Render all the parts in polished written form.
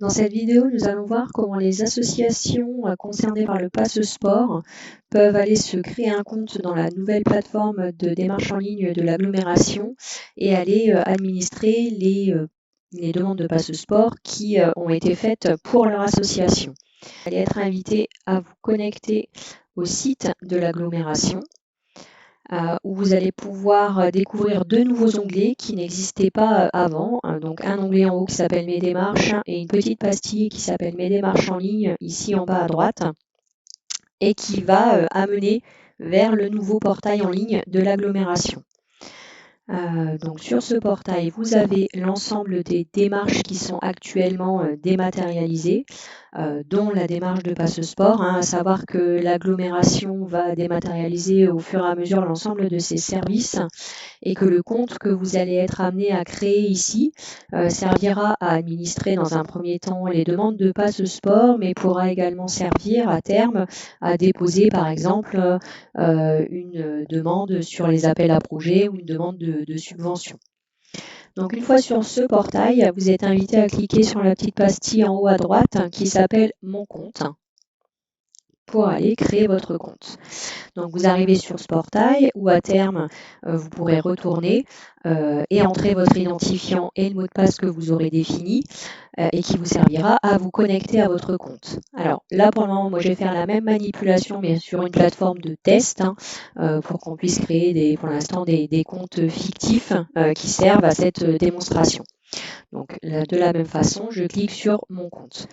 Dans cette vidéo, nous allons voir comment les associations concernées par le Pass Sport peuvent aller se créer un compte dans la nouvelle plateforme de démarche en ligne de l'agglomération et aller administrer les demandes de Pass Sport qui ont été faites pour leur association. Vous allez être invité à vous connecter au site de l'agglomération où vous allez pouvoir découvrir deux nouveaux onglets qui n'existaient pas avant. Donc un onglet en haut qui s'appelle Mes démarches et une petite pastille qui s'appelle Mes démarches en ligne ici en bas à droite et qui va amener vers le nouveau portail en ligne de l'agglomération. Donc sur ce portail, vous avez l'ensemble des démarches qui sont actuellement dématérialisées, dont la démarche de Pass Sport, à savoir que l'agglomération va dématérialiser au fur et à mesure l'ensemble de ses services et que le compte que vous allez être amené à créer ici servira à administrer dans un premier temps les demandes de Pass Sport, mais pourra également servir à terme à déposer par exemple une demande sur les appels à projets ou une demande de subvention. Donc une fois sur ce portail, vous êtes invité à cliquer sur la petite pastille en haut à droite qui s'appelle Mon compte pour aller créer votre compte. Donc vous arrivez sur ce portail où à terme vous pourrez retourner et entrer votre identifiant et le mot de passe que vous aurez défini et qui vous servira à vous connecter à votre compte. Alors là pour le moment, moi je vais faire la même manipulation mais sur une plateforme de test pour qu'on puisse créer pour l'instant des comptes fictifs qui servent à cette démonstration. Donc de la même façon, je clique sur mon compte.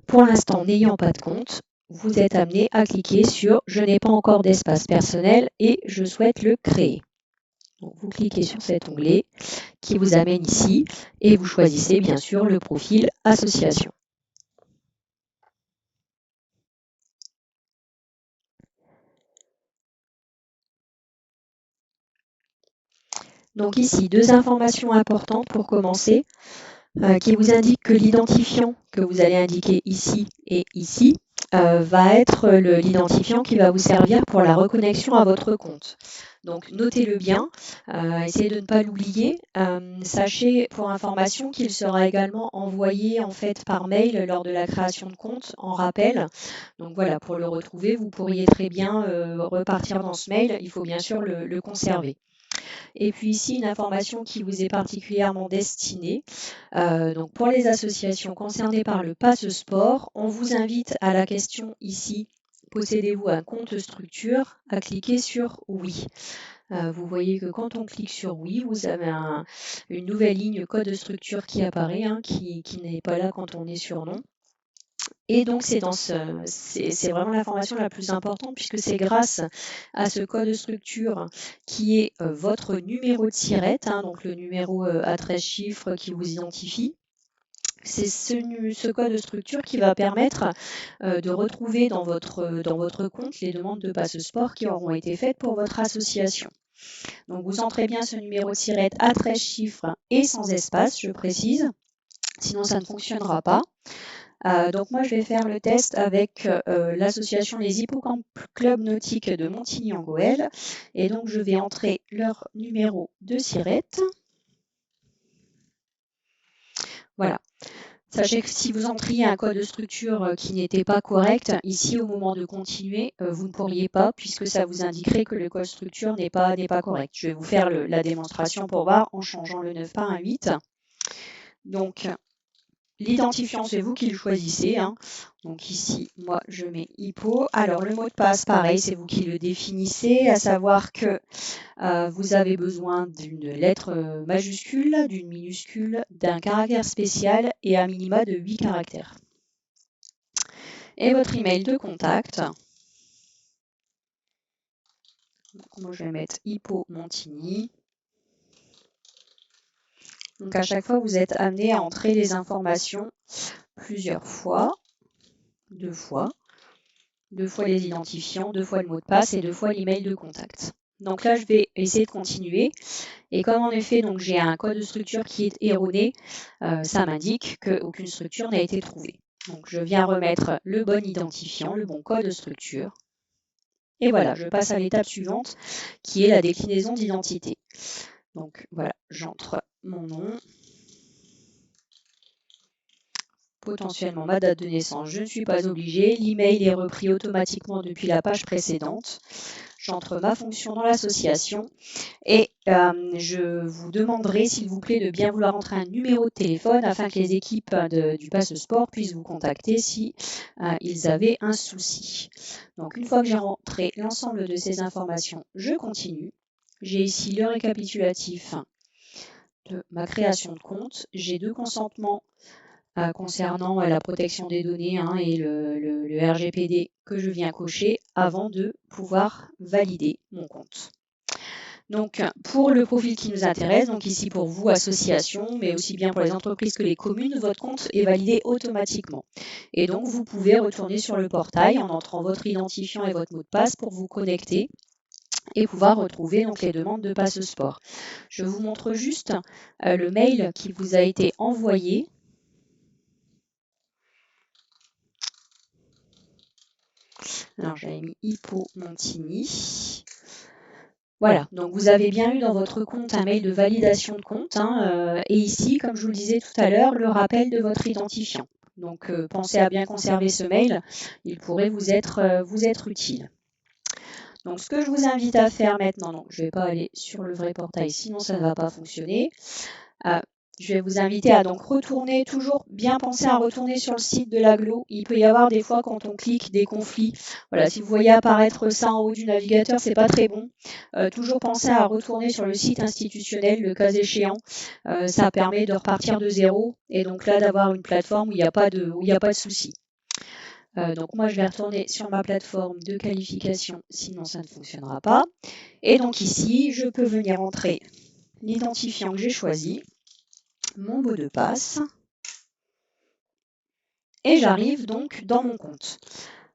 Pour l'instant, n'ayant pas de compte, vous êtes amené à cliquer sur « Je n'ai pas encore d'espace personnel et je souhaite le créer ». Donc, vous cliquez sur cet onglet qui vous amène ici et vous choisissez bien sûr le profil association. Donc ici, deux informations importantes pour commencer qui vous indiquent que l'identifiant que vous allez indiquer ici et ici va être l'identifiant qui va vous servir pour la reconnexion à votre compte. Donc notez-le bien, essayez de ne pas l'oublier. Sachez pour information qu'il sera également envoyé en fait par mail lors de la création de compte en rappel. Donc voilà, pour le retrouver, vous pourriez très bien repartir dans ce mail. Il faut bien sûr le conserver. Et puis ici, une information qui vous est particulièrement destinée. Donc pour les associations concernées par le Pass Sport, on vous invite à la question ici, possédez-vous un compte structure, à cliquer sur oui. Vous voyez que quand on clique sur oui, vous avez une nouvelle ligne code structure qui apparaît, qui n'est pas là quand on est sur non. Et donc, c'est vraiment l'information la plus importante puisque c'est grâce à ce code structure qui est votre numéro de SIRET, donc le numéro à 13 chiffres qui vous identifie. C'est ce code structure qui va permettre de retrouver dans votre compte les demandes de Pass Sport qui auront été faites pour votre association. Donc, vous entrez bien ce numéro de SIRET à 13 chiffres et sans espace, je précise, sinon ça ne fonctionnera pas. Donc moi, je vais faire le test avec l'association Les Hippocampes Club Nautique de Montigny-en-Gohelle. Et donc, je vais entrer leur numéro de SIRET. Voilà. Sachez que si vous entriez un code de structure qui n'était pas correct, ici, au moment de continuer, vous ne pourriez pas, puisque ça vous indiquerait que le code structure n'est pas correct. Je vais vous faire la démonstration pour voir en changeant le 9 par un 8. Donc, l'identifiant, c'est vous qui le choisissez. Donc ici, moi, je mets Hippo. Alors, le mot de passe, pareil, c'est vous qui le définissez, à savoir que vous avez besoin d'une lettre majuscule, d'une minuscule, d'un caractère spécial et à minima de 8 caractères. Et votre email de contact. Donc, moi, je vais mettre Hippo Montigny. Donc, à chaque fois, vous êtes amené à entrer les informations plusieurs fois. 2 fois les identifiants, 2 fois le mot de passe et 2 fois l'email de contact. Donc là, je vais essayer de continuer. Et comme en effet, donc j'ai un code de structure qui est erroné, ça m'indique qu'aucune structure n'a été trouvée. Donc je viens remettre le bon identifiant, le bon code de structure. Et voilà, je passe à l'étape suivante, qui est la déclinaison d'identité. Donc voilà, j'entre mon nom. potentiellement ma date de naissance, je ne suis pas obligée. L'email est repris automatiquement depuis la page précédente. J'entre ma fonction dans l'association et je vous demanderai, s'il vous plaît, de bien vouloir entrer un numéro de téléphone afin que les équipes du Passe Sport puissent vous contacter si ils avaient un souci. Donc, une fois que j'ai rentré l'ensemble de ces informations, je continue. J'ai ici le récapitulatif de ma création de compte. J'ai 2 consentements concernant la protection des données et le RGPD que je viens cocher avant de pouvoir valider mon compte. Donc, pour le profil qui nous intéresse, donc ici pour vous, association, mais aussi bien pour les entreprises que les communes, votre compte est validé automatiquement. Et donc, vous pouvez retourner sur le portail en entrant votre identifiant et votre mot de passe pour vous connecter et pouvoir retrouver donc les demandes de Passe Sport. Je vous montre juste le mail qui vous a été envoyé. Alors, j'avais mis Hippo Montigny. Voilà, donc vous avez bien eu dans votre compte un mail de validation de compte. Et ici, comme je vous le disais tout à l'heure, le rappel de votre identifiant. Donc, pensez à bien conserver ce mail, il pourrait vous être utile. Donc, ce que je vous invite à faire maintenant, donc je ne vais pas aller sur le vrai portail, sinon ça ne va pas fonctionner. Je vais vous inviter à donc retourner, toujours bien penser à retourner sur le site de l'Agglo. Il peut y avoir des fois quand on clique des conflits. Voilà, si vous voyez apparaître ça en haut du navigateur, c'est pas très bon. Toujours penser à retourner sur le site institutionnel, le cas échéant. Ça permet de repartir de zéro et donc là d'avoir une plateforme où il n'y a pas de souci. Donc moi je vais retourner sur ma plateforme de qualification, sinon ça ne fonctionnera pas. Et donc ici, je peux venir entrer l'identifiant que j'ai choisi, mon mot de passe, et j'arrive donc dans mon compte.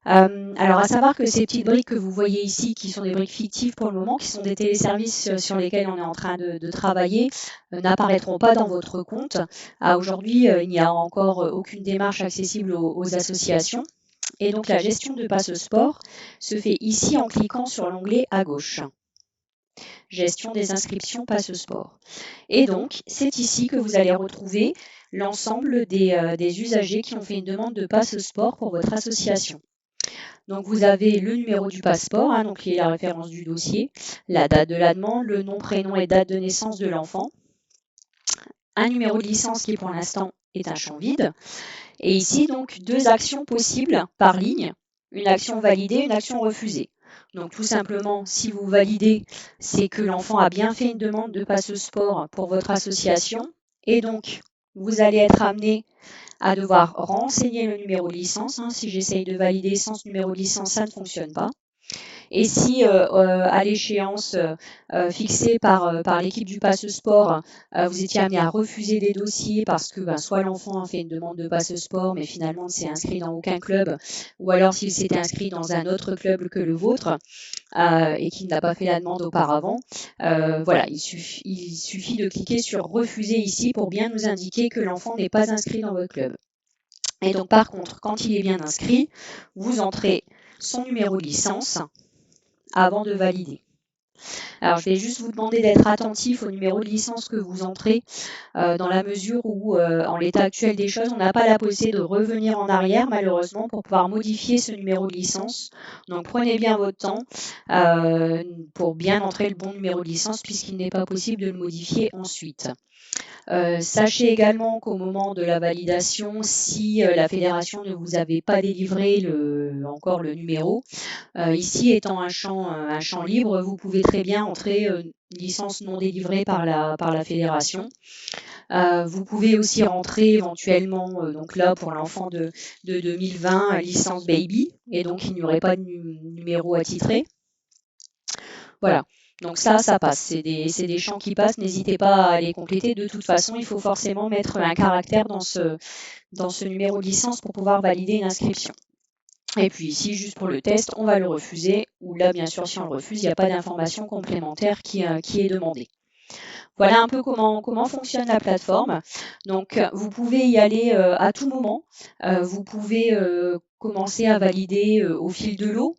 Alors à savoir que ces petites briques que vous voyez ici, qui sont des briques fictives pour le moment, qui sont des téléservices sur lesquels on est en train de travailler, n'apparaîtront pas dans votre compte. Aujourd'hui, il n'y a encore aucune démarche accessible aux associations. Et donc la gestion de Passe Sport se fait ici en cliquant sur l'onglet à gauche. Gestion des inscriptions Passe Sport. Et donc, c'est ici que vous allez retrouver l'ensemble des usagers qui ont fait une demande de Passe Sport pour votre association. Donc, vous avez le numéro du passeport, donc qui est la référence du dossier, la date de la demande, le nom, prénom et date de naissance de l'enfant, un numéro de licence qui pour l'instant est un champ vide, et ici donc 2 actions possibles par ligne, une action validée, une action refusée. Donc tout simplement, si vous validez, c'est que l'enfant a bien fait une demande de Passe Sport pour votre association, et donc vous allez être amené à devoir renseigner le numéro de licence. Si j'essaye de valider sans ce numéro de licence, ça ne fonctionne pas. Et si à l'échéance fixée par l'équipe du Passe Sport, vous étiez amené à refuser des dossiers parce que soit l'enfant a fait une demande de Passe Sport, mais finalement ne s'est inscrit dans aucun club, ou alors s'il s'était inscrit dans un autre club que le vôtre, et qu'il n'a pas fait la demande auparavant, voilà, il suffit de cliquer sur refuser ici pour bien nous indiquer que l'enfant n'est pas inscrit dans votre club. Et donc par contre, quand il est bien inscrit, vous entrez son numéro de licence avant de valider. Alors je vais juste vous demander d'être attentif au numéro de licence que vous entrez, dans la mesure où en l'état actuel des choses, on n'a pas la possibilité de revenir en arrière malheureusement pour pouvoir modifier ce numéro de licence. Donc prenez bien votre temps pour bien entrer le bon numéro de licence puisqu'il n'est pas possible de le modifier ensuite. Sachez également qu'au moment de la validation, si la fédération ne vous avait pas délivré encore le numéro, ici étant un champ libre, vous pouvez très bien entrer licence non délivrée par la fédération. Vous pouvez aussi rentrer éventuellement, donc là pour l'enfant de 2020, licence baby, et donc il n'y aurait pas de numéro attitré. Voilà. Donc ça passe. C'est des champs qui passent. N'hésitez pas à les compléter. De toute façon, il faut forcément mettre un caractère dans ce numéro de licence pour pouvoir valider une inscription. Et puis ici, juste pour le test, on va le refuser. Ou là, bien sûr, si on le refuse, il n'y a pas d'information complémentaire qui est demandée. Voilà un peu comment fonctionne la plateforme. Donc, vous pouvez y aller à tout moment. Vous pouvez commencer à valider au fil de l'eau.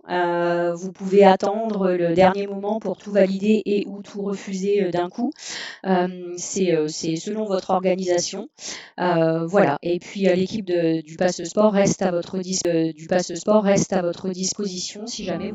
Vous pouvez attendre le dernier moment pour tout valider et ou tout refuser d'un coup. C'est selon votre organisation. Voilà. Et puis l'équipe du Passe Sport reste à votre disposition si jamais